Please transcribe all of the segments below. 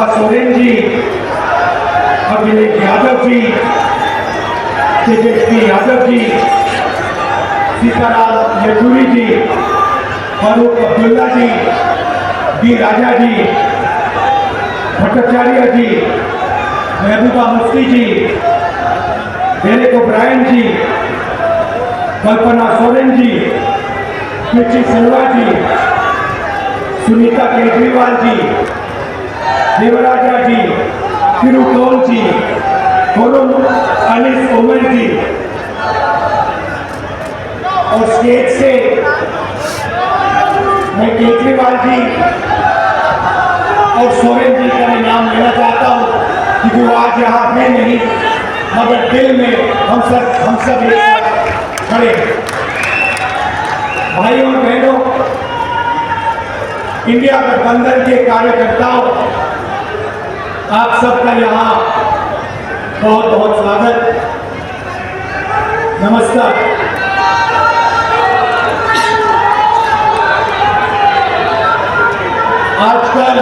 हेमंत सोरेन जी, अखिलेश यादव जी, तेजस्वी यादव जी, सीताराम येचुरी जी, फारूक अब्दुल्ला जी, D राजा जी, भट्टाचार्य जी, महबूबा मुफ्ती जी, Derek O'Brien जी, कल्पना सोरेन जी, कृषि सिल्वा जी, सुनीता केजरीवाल जी, देवराजा जी, तिरुकोल जी, खुर्रम अनिस उमर जी, और stage से मैं केजरीवाल जी और सोरेन जी का नाम लेना चाहता हूँ, क्योंकि वो आज यहाँ है नहीं, मगर दिल में हम सब एक साथ खड़े हैं। भाइयों और बहनों, इंडिया गठबंधन के कार्यकर्ताओं, आप सबका यहाँ बहुत बहुत स्वागत, नमस्कार। आजकल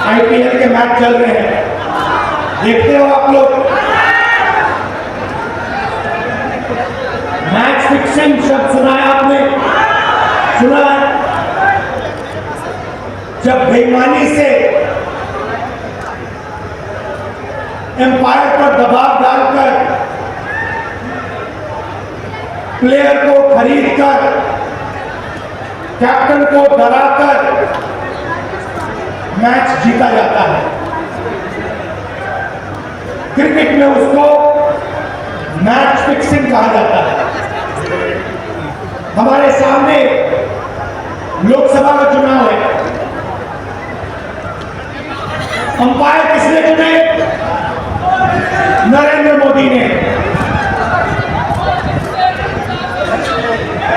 आईपीएल के मैच चल रहे हैं, देखते हो आप लोग। मैच फिक्सिंग शब्द सुना है आपने? सुना है? जब बेईमानी से एम्पायर पर दबाव डालकर प्लेयर को खरीदकर कैप्टन को डराकर मैच जीता जाता है। क्रिकेट में उसको मैच फिक्सिंग कहा जाता है। हमारे सामने लोकसभा का चुनाव है, अंपायर किसने चुने? नरेंद्र मोदी ने।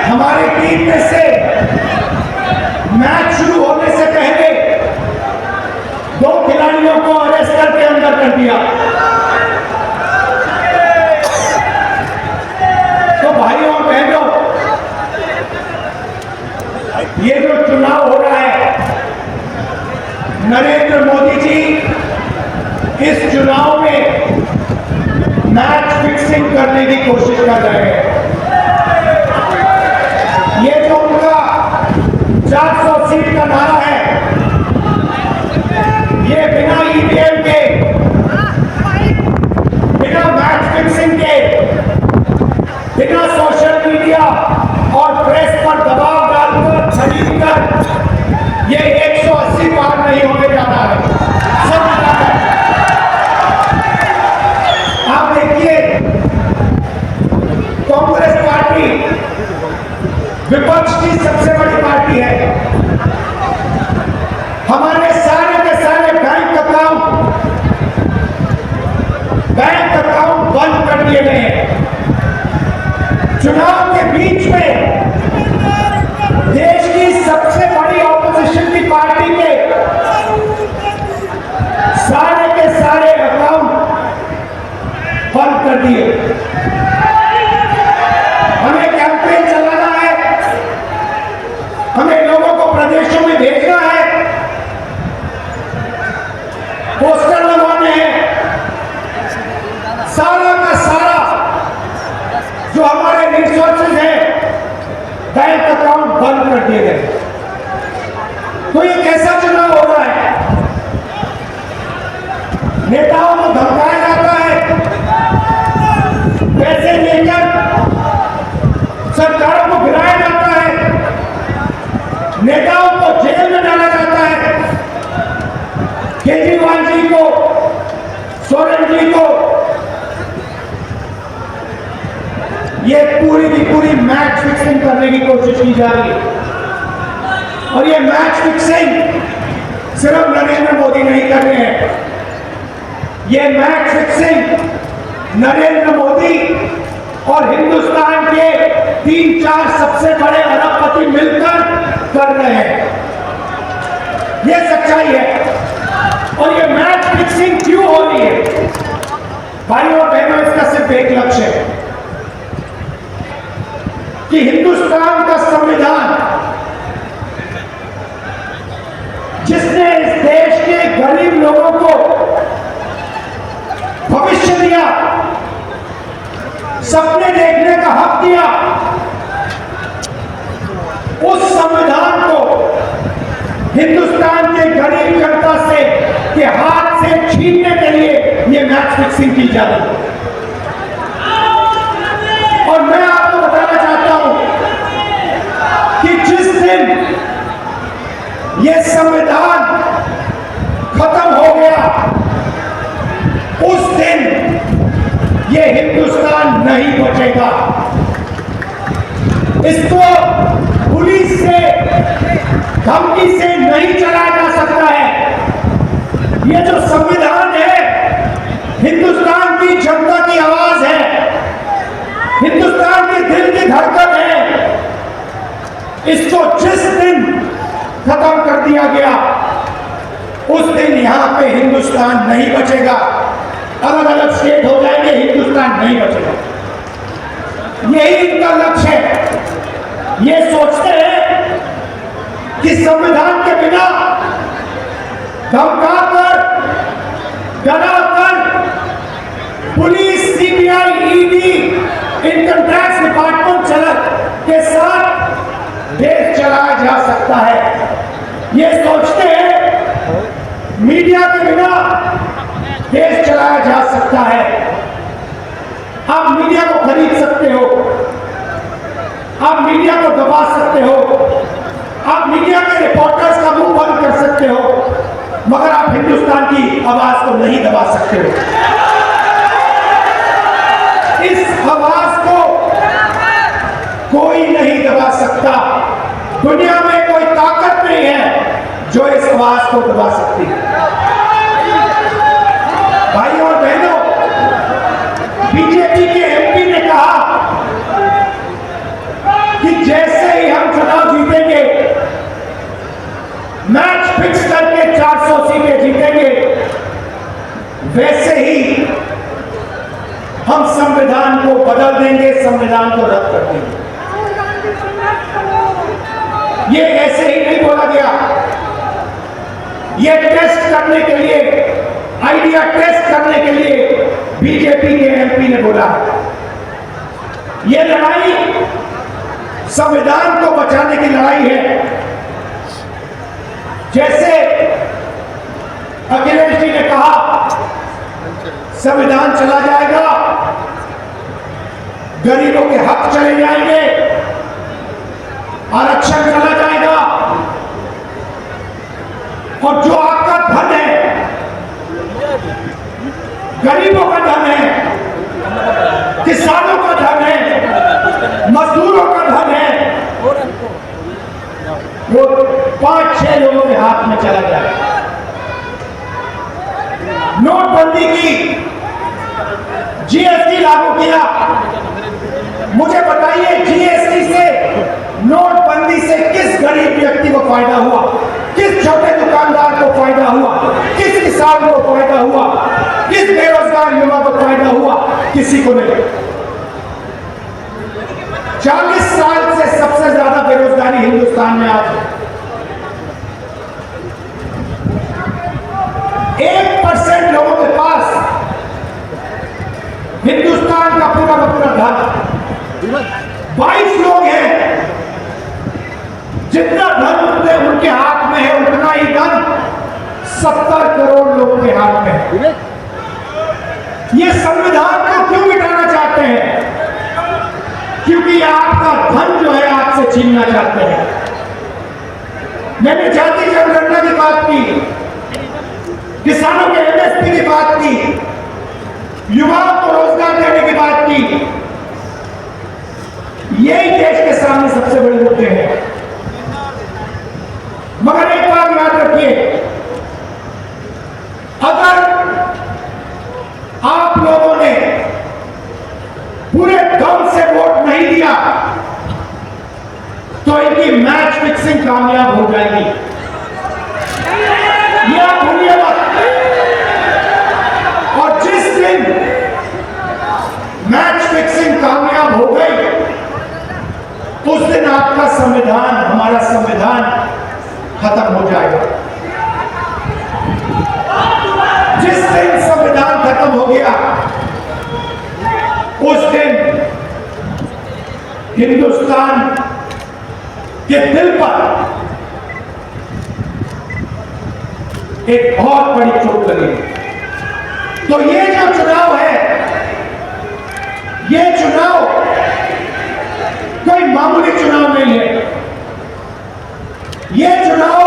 हमारी टीम में से मैच शुरू होने से पहले 2 खिलाड़ियों को अरेस्ट करके अंदर कर दिया। तो भाइयों और बहनों, ये जो चुनाव हो रहा है, नरेंद्र मोदी जी इस चुनाव में मैच फिक्सिंग करने की कोशिश कर रहे हैं। ये जो उनका 400 सीट का नारा है, ये बिना ईवीएम के, बिना मैच फिक्सिंग के, बिना सोशल मीडिया और प्रेस पर दबाव डालकर खरीदकर ये 180 पार नहीं होने जा रहा है। सब पता है। आप देखिए, कांग्रेस पार्टी विपक्ष की सबसे बड़ी पार्टी है। हमारे सारे के सारे बैंक अकाउंट बंद कर दिए गए हैं। चुनाव के बीच में देश की सबसे बड़ी ऑपोजिशन की पार्टी के सारे अकाउंट बंद कर दिए। हमें कैंपेन चलाना है, हमें लोगों को प्रदेशों में भेजना है, पोस्टर लगवाने हैं। सारा का सारा जो हमारे रिसोर्सेज हैं, बैंक अकाउंट बंद कर दिए गए। तो ये कैसा चुनाव हो रहा है? नेताओं को धमकाया जाता है, पैसे लेकर सरकारों को गिराया जाता है, नेताओं को जेल में डाला जाता है। केजरीवाल जी को, सोरेन जी को ये पूरी की पूरी मैच फिक्सिंग करने की कोशिश की जा रही है। और ये मैच फिक्सिंग सिर्फ नरेंद्र मोदी नहीं कर रहे हैं, ये मैच फिक्सिंग नरेंद्र मोदी और हिंदुस्तान के 3-4 सबसे बड़े अरबपति मिलकर कर रहे हैं। ये सच्चाई है। और ये मैच फिक्सिंग क्यों हो रही है? भाइयों और बहनों, इसका सिर्फ एक लक्ष्य है कि हिंदुस्तान का संविधान, जिसने इस देश गरीब लोगों को भविष्य दिया, सपने देखने का हक दिया, उस संविधान को हिंदुस्तान के गरीब जनता से के हाथ से छीनने के लिए ये मैच फिक्सिंग की जा रही है। और मैं आपको बताना चाहता हूं कि जिस दिन ये संविधान खत्म हो गया, उस दिन ये हिंदुस्तान नहीं बचेगा। इसको पुलिस से धमकी से नहीं चलाया जा सकता है। ये जो संविधान है, हिंदुस्तान की जनता की आवाज है, हिंदुस्तान के दिल की धड़कन है। इसको जिस दिन खत्म कर दिया गया, उस दिन यहां पे हिंदुस्तान नहीं बचेगा। अलग अलग स्टेट हो जाएंगे, हिंदुस्तान नहीं बचेगा। यही इनका लक्ष्य है। ये सोचते हैं कि संविधान के बिना धमकाकर, डराकर police, CBI, ED, income tax department के साथ देश चलाया जा सकता है। ये सोचते हैं मीडिया के बिना देश चलाया जा सकता है। आप मीडिया को खरीद सकते हो, आप मीडिया को दबा सकते हो, आप मीडिया के रिपोर्टर्स का मुंह बंद कर सकते हो, मगर आप हिंदुस्तान की आवाज को नहीं दबा सकते हो। इस आवाज को कोई नहीं दबा सकता। दुनिया में कोई ताकत नहीं है जो इस आवाज को दबा सकती है। भाइयों और बहनों, बीजेपी के एमपी ने कहा कि जैसे ही हम चुनाव जीतेंगे, मैच फिक्स करके 400 सीटें जीतेंगे, वैसे ही हम संविधान को बदल देंगे, संविधान को रद्द कर देंगे। ये ऐसे ही नहीं बोला गया। ये टेस्ट करने के लिए, आइडिया टेस्ट करने के लिए बीजेपी के एमपी ने बोला। ये लड़ाई संविधान को बचाने की लड़ाई है। जैसे अखिलेश जी ने कहा, संविधान चला जाएगा, गरीबों के हक चले जाएंगे, आरक्षण चला जाएगा, और जो आपका धन है, गरीबों का धन है, किसानों का धन है, मजदूरों का धन है, वो 5-6 लोगों के हाथ में चला जाएगा। नोटबंदी की, जीएसटी लागू किया। मुझे बताइए, जीएसटी से, नोटबंदी से किस गरीब व्यक्ति को फायदा हुआ? किस छोटे दुकानदार को फायदा हुआ? किस किसान को फायदा हुआ? किस बेरोजगार युवा को फायदा हुआ? किसी को नहीं। 40 साल से सबसे ज्यादा बेरोजगारी हिंदुस्तान में आज है। 1% लोगों के पास हिंदुस्तान का पूरा धन, 22 लोग हैं, जितना धन उनके हाथ में है, उतना ही धन 70 करोड़ लोगों के हाथ में है। ये संविधान को क्यों मिटाना चाहते हैं? क्योंकि आपका धन जो है आपसे छीनना चाहते हैं। मैंने जाति जनगणना की बात की, किसानों के एमएसपी की बात की, युवाओं को रोजगार देने की बात की। यही देश के सामने सबसे बड़े मुद्दे हैं। मगर एक बात याद रखिए, अगर आप लोगों ने पूरे दम से वोट नहीं दिया तो इनकी मैच फिक्सिंग कामयाब हो जाएगी। ये आप भूलिए मत। और जिस दिन मैच फिक्सिंग कामयाब हो गई, उस दिन आपका संविधान, हमारा संविधान खत्म हो जाएगा। खत्म हो गया, उस दिन हिंदुस्तान के दिल पर एक बहुत बड़ी चोट लगी। तो ये जो चुनाव है, ये चुनाव कोई मामूली चुनाव नहीं है। ये चुनाव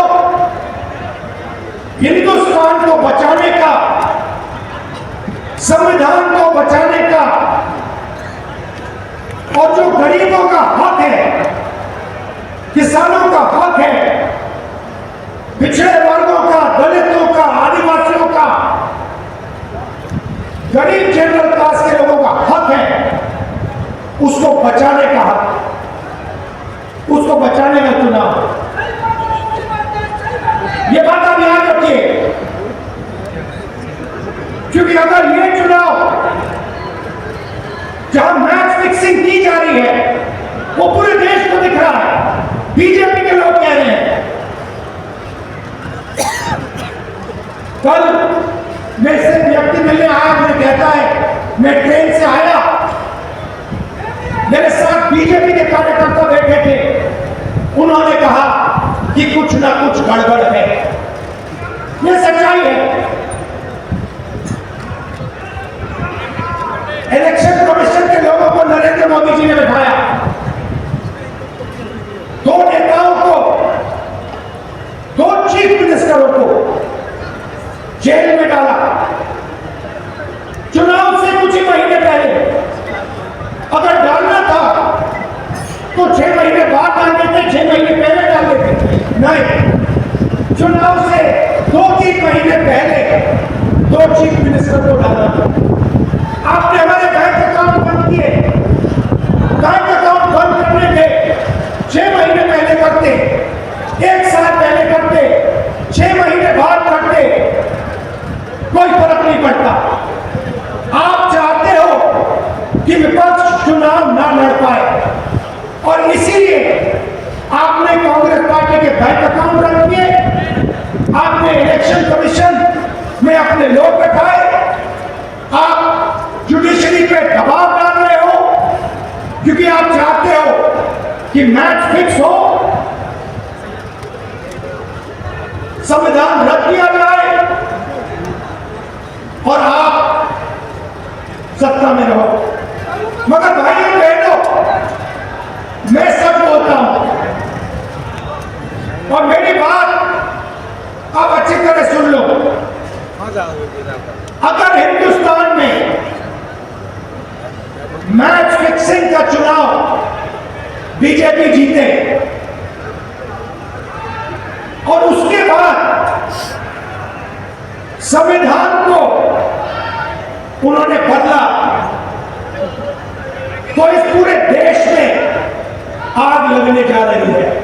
हिंदुस्तान को बचाने का, संविधान को बचाने का, और जो गरीबों का हक है, किसानों का हक है, पिछड़े वर्गों का, दलितों का, आदिवासियों का, गरीब जनरल क्लास के लोगों का हक है, उसको बचाने का हक, उसको बचाने का चुनाव। ये बात आप याद रखिए, क्योंकि अगर ये चुनाव जहां मैच फिक्सिंग की जा रही है, वो पूरे देश को दिख रहा है, बीजेपी के लोग कह रहे हैं। कल मेरे से व्यक्ति मिलने आया, मुझे कहता है मैं ट्रेन से आया, मेरे साथ बीजेपी के कार्यकर्ता बैठे थे, उन्होंने कहा कि कुछ ना कुछ गड़बड़ है। ये सच्चाई है। इलेक्शन कमीशन के लोगों को नरेंद्र मोदी जी ने बिठाया, दो नेताओं को, दो चीफ मिनिस्टरों को जेल में डाला। चुनाव से कुछ ही महीने पहले अगर डालना था तो 6 महीने बाद डाल देते, 6 महीने पहले डाल देते। नहीं, चुनाव से 2-3 महीने पहले 2 चीफ मिनिस्टर को डाला। आपने हमारे बैंक अकाउंट बंद किए, बैंक अकाउंट बंद करने के 6 महीने पहले करते, 1 साल पहले करते, 6 महीने बाद करते, कोई फर्क नहीं पड़ता। आप चाहते हो कि विपक्ष चुनाव ना लड़ पाए, और इसीलिए आपने कांग्रेस पार्टी के बैंक अकाउंट बंद किए, आपने इलेक्शन कमीशन में अपने लोग बैठाए, आप जुडिशरी पे दबाव डाल रहे हो, क्योंकि आप चाहते हो कि मैच फिक्स हो, संविधान रद्द किया जाए और आप सत्ता में रहो। मगर भाइयों बहनों, मैं सच बोलता हूं, और मेरी बात आप अच्छी तरह सुन लो। अगर हिंदुस्तान में मैच फिक्सिंग का चुनाव बीजेपी जीते और उसके बाद संविधान को उन्होंने बदला, तो इस पूरे देश में आग लगने जा रही है।